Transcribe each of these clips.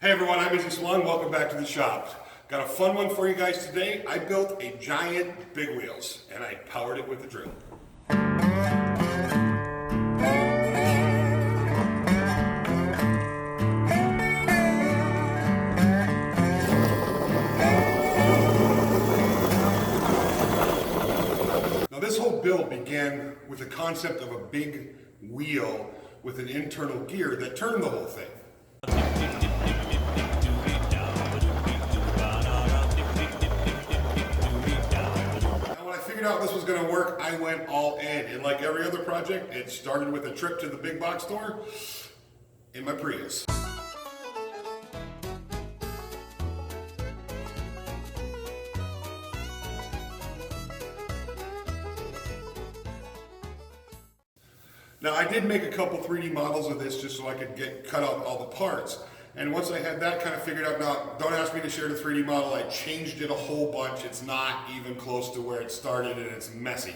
Hey everyone, I'm Izzy Swan. Welcome back to the shop. Got a fun one for you guys today. I built a giant big wheels and I powered it with a drill. Now this whole build began with the concept of a big wheel with an internal gear that turned the whole thing. Out this was going to work, I went all in. And like every other project, it started with a trip to the big box store in my Prius. Now I did make a couple 3D models of this just so I could cut out all the parts. And once I had that kind of figured out, now don't ask me to share the 3D model, I changed it a whole bunch. It's not even close to where it started and it's messy.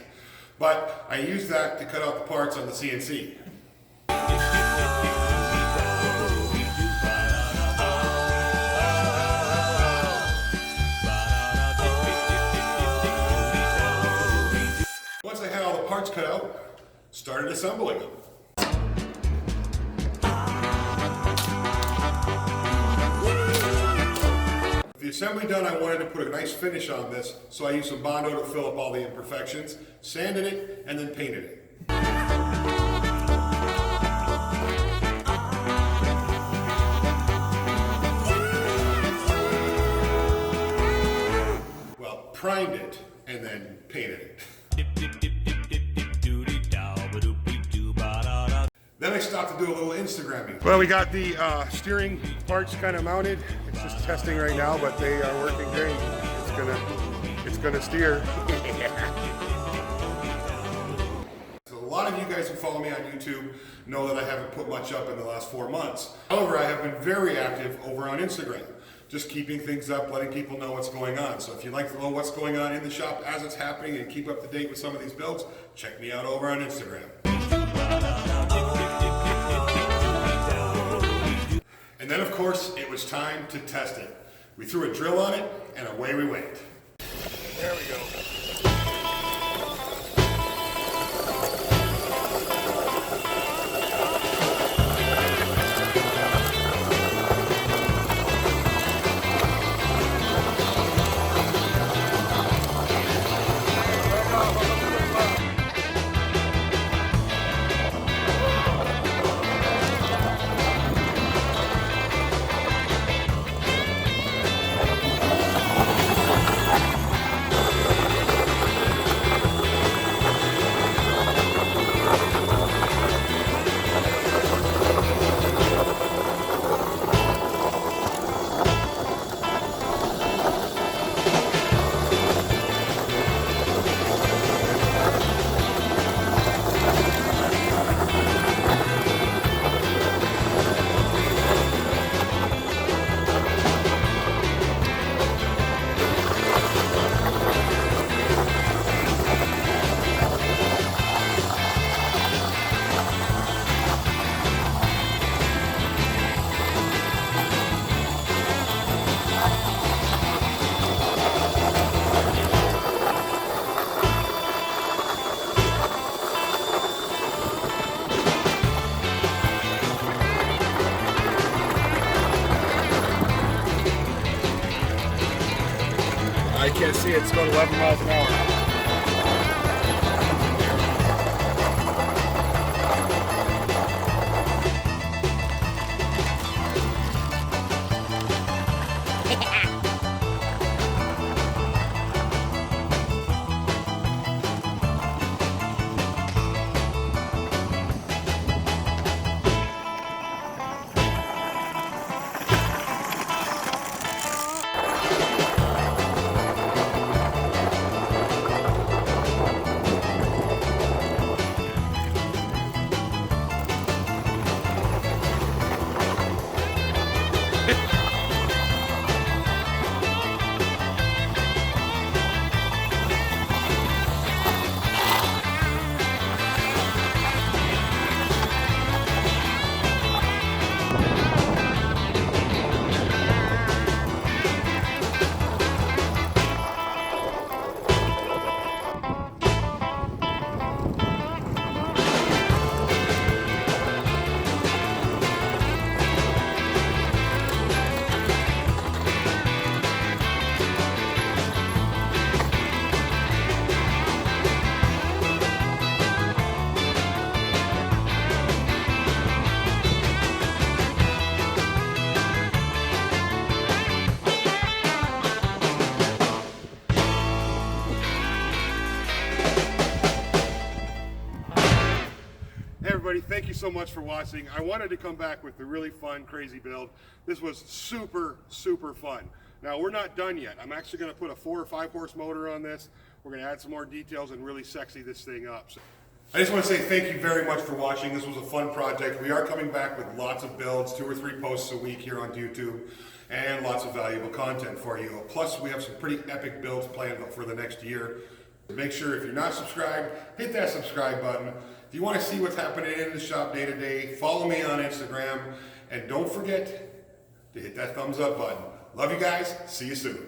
But I used that to cut out the parts on the CNC. Once I had all the parts cut out, started assembling them. With the assembly done, I wanted to put a nice finish on this, so I used some Bondo to fill up all the imperfections, sanded it, and then painted it. Well, primed it, and then painted it. Then I stopped to do a little Instagramming. Well, we got the steering parts kind of mounted. It's just testing right now, but they are working great. It's gonna steer. So a lot of you guys who follow me on YouTube know that I haven't put much up in the last 4 months. However, I have been very active over on Instagram, just keeping things up, letting people know what's going on. So if you'd like to know what's going on in the shop as it's happening and keep up to date with some of these builds, check me out over on Instagram. And then of course, it was time to test it. We threw a drill on it and away we went. There we go. I can't see it, it's going 11 miles an hour. so much for watching. I wanted to come back with a really fun, crazy build. This was super, super fun. Now, we're not done yet. I'm actually going to put a 4 or 5 horse motor on this. We're going to add some more details and really sexy this thing up. So, I just want to say thank you very much for watching. This was a fun project. We are coming back with lots of builds, 2 or 3 posts a week here on YouTube, and lots of valuable content for you. Plus, we have some pretty epic builds planned for the next year. Make sure if you're not subscribed, hit that subscribe button. If you want to see what's happening in the shop day to day, follow me on Instagram, and don't forget to hit that thumbs up button. Love you guys. See you soon.